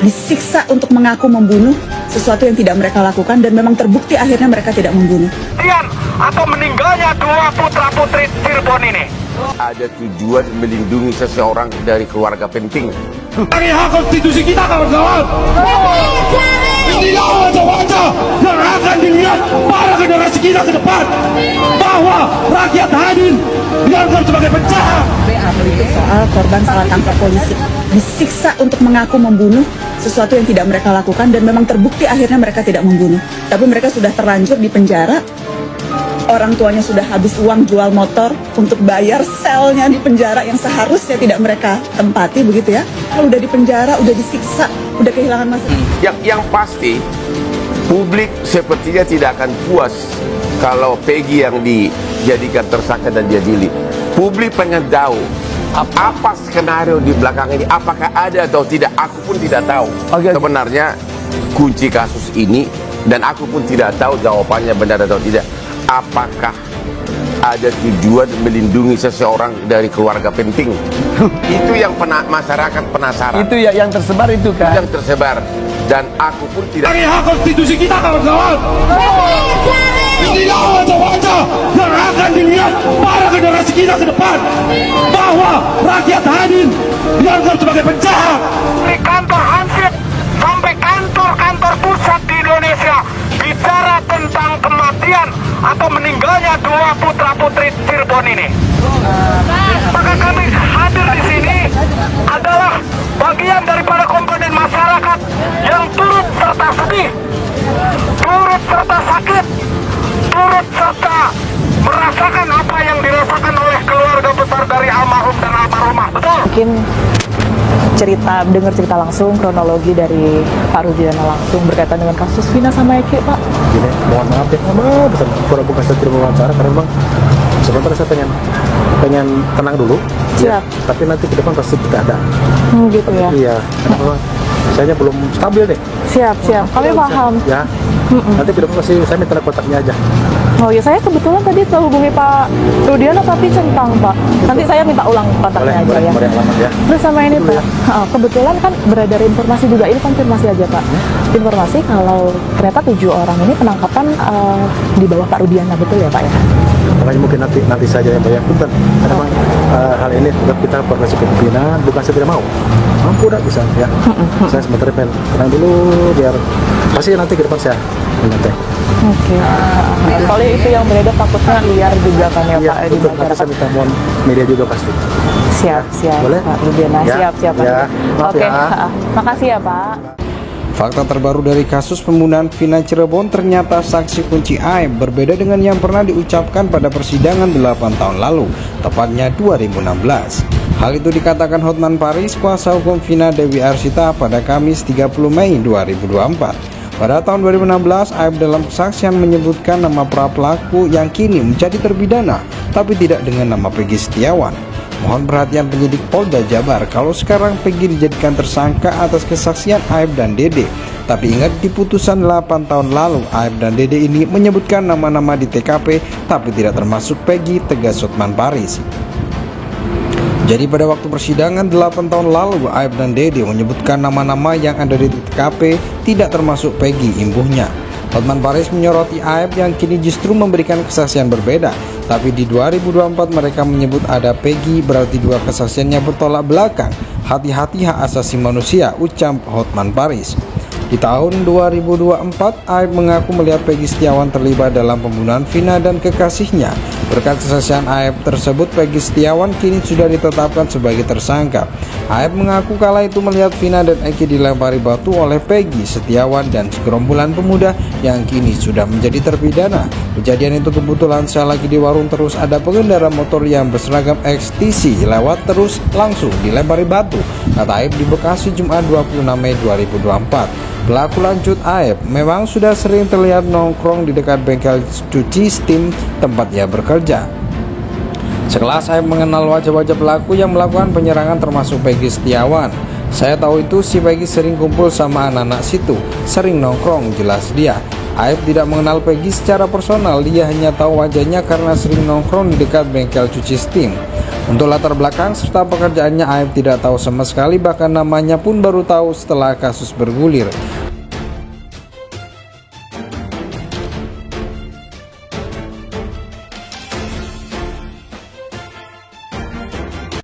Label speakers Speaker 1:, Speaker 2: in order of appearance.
Speaker 1: disiksa untuk mengaku membunuh sesuatu yang tidak mereka lakukan dan memang terbukti akhirnya mereka tidak membunuh.
Speaker 2: Atau meninggalnya dua putra-putri Cirebon ini.
Speaker 3: Ada tujuan melindungi seseorang dari keluarga penting.
Speaker 2: Ini hak konstitusi kita, kawan-kawan. Inilah wajah-wajah yang akan dilihat para generasi kita ke depan. Bahwa rakyat hadir dianggap sebagai penjahat.
Speaker 1: BAP itu soal korban salah tangkap polisi disiksa untuk mengaku membunuh sesuatu yang tidak mereka lakukan dan memang terbukti akhirnya mereka tidak membunuh. Tapi mereka sudah terlanjur di penjara. Orang tuanya sudah habis uang jual motor untuk bayar selnya di penjara yang seharusnya tidak mereka tempati, begitu ya. Kalau udah di penjara, udah disiksa, udah kehilangan masa.
Speaker 3: Yang pasti publik sepertinya tidak akan puas kalau Peggy yang dijadikan tersangka dan diadili. Publik pengen tahu apa skenario di belakang ini, apakah ada atau tidak. Aku pun tidak tahu sebenarnya kunci kasus ini, dan aku pun tidak tahu jawabannya benar atau tidak. Apakah ada tujuan melindungi seseorang dari keluarga penting? Itu yang masyarakat penasaran.
Speaker 4: Itu ya yang tersebar itu kan?
Speaker 3: Yang tersebar. Dan aku pun tidak.
Speaker 2: Ini hak konstitusi kita, kawan-kawan. Inilah wajah-wajah yang akan dilihat para generasi kita ke depan. Bahwa rakyat hadir dianggap sebagai penjahat. Di kantor Hansip sampai kantor-kantor pusat di Indonesia bicara tentang kematian atau meninggalnya dua putra-putri Cirebon ini. Maka kami hadir di sini adalah bagian daripada komponen masyarakat yang turut serta sedih, turut serta sakit, turut serta merasakan apa yang dirasakan oleh keluarga besar dari almarhum dan almarhumah. Betul?
Speaker 5: Mungkin dengar cerita langsung kronologi dari Pak Rudiana langsung berkaitan dengan kasus Vina sama Eki, Pak.
Speaker 6: Gini, mohon maaf ya, besar pura-pura saya terima wawancara karena memang sebentar saya pengen tenang dulu.
Speaker 5: Siap.
Speaker 6: Ya, tapi nanti ke depan pasti kita ada.
Speaker 5: Gitu
Speaker 6: tapi,
Speaker 5: ya.
Speaker 6: Iya, karena saya belum stabil deh.
Speaker 5: Siap. Kami paham.
Speaker 6: Ya. Nanti ke depan pasti saya minta kontaknya aja.
Speaker 5: Oh ya, saya kebetulan tadi terhubungi Pak Rudiana tapi centang, Pak. Nanti saya minta ulang kontaknya aja ya.
Speaker 6: Ya.
Speaker 5: Terus sama ini Pak, kebetulan kan beredar informasi juga, ini konfirmasi aja Pak. Informasi kalau ternyata 7 orang ini penangkapan di bawah Pak Rudiana, betul ya Pak ya?
Speaker 6: Makanya mungkin nanti saja ya Pak ya. Punten. Karena memang hal ini tetap kita koordinasi kepemimpinan, bukan saya tidak mau. Mampu dah bisa ya. Saya sebentar pengen tenang dulu biar pasti nanti ke depan saya menyantai.
Speaker 5: Oke. Soalnya itu yang beredar takutnya liar juga kan ya Pak di
Speaker 6: masyarakat. Nanti saya minta mohon media juga pasti.
Speaker 5: Siap.
Speaker 6: Boleh?
Speaker 5: Pak Rudiana,
Speaker 6: ya,
Speaker 5: siap Pak.
Speaker 6: Ya.
Speaker 5: Oke. Makasih ya Pak.
Speaker 7: Fakta terbaru dari kasus pembunuhan Vina Cirebon, ternyata saksi kunci Aib berbeda dengan yang pernah diucapkan pada persidangan 8 tahun lalu, tepatnya 2016. Hal itu dikatakan Hotman Paris, kuasa hukum Vina Dewi Arsita pada Kamis 30 Mei 2024. Pada tahun 2016, Aib dalam kesaksian menyebutkan nama pra pelaku yang kini menjadi terpidana, tapi tidak dengan nama Peggy Setiawan. Mohon perhatian penyidik Polda Jabar kalau sekarang Peggy dijadikan tersangka atas kesaksian Aib dan Dede. Tapi ingat, di putusan 8 tahun lalu Aib dan Dede ini menyebutkan nama-nama di TKP tapi tidak termasuk Peggy, tegas Hotman Paris. Jadi pada waktu persidangan 8 tahun lalu Aib dan Dede menyebutkan nama-nama yang ada di TKP tidak termasuk Peggy, imbuhnya. Hotman Paris menyoroti Aib yang kini justru memberikan kesaksian berbeda. Tapi di 2024 mereka menyebut ada Peggy, berarti dua kesaksiannya bertolak belakang. Hati-hati hak asasi manusia, ucap Hotman Paris. Di tahun 2024, Aib mengaku melihat Peggy Setiawan terlibat dalam pembunuhan Vina dan kekasihnya. Berkat kesaksian Aib tersebut, Peggy Setiawan kini sudah ditetapkan sebagai tersangka. Aib mengaku kala itu melihat Vina dan Eki dilempari batu oleh Peggy Setiawan dan segerombolan pemuda yang kini sudah menjadi terpidana. Kejadian itu kebetulan saya lagi di warung, terus ada pengendara motor yang berseragam XTC lewat terus langsung dilempari batu, kata Aib di Bekasi Jumat 26 Mei 2024. Pelaku lanjut Aib memang sudah sering terlihat nongkrong di dekat bengkel cuci steam tempat ia bekerja. Sekelas Aib mengenal wajah-wajah pelaku yang melakukan penyerangan termasuk Peggy Setiawan. Saya tahu itu si Peggy sering kumpul sama anak-anak situ, sering nongkrong, jelas dia. Aib tidak mengenal Peggy secara personal, dia hanya tahu wajahnya karena sering nongkrong di dekat bengkel cuci steam. Untuk latar belakang serta pekerjaannya Aib tidak tahu sama sekali, bahkan namanya pun baru tahu setelah kasus bergulir.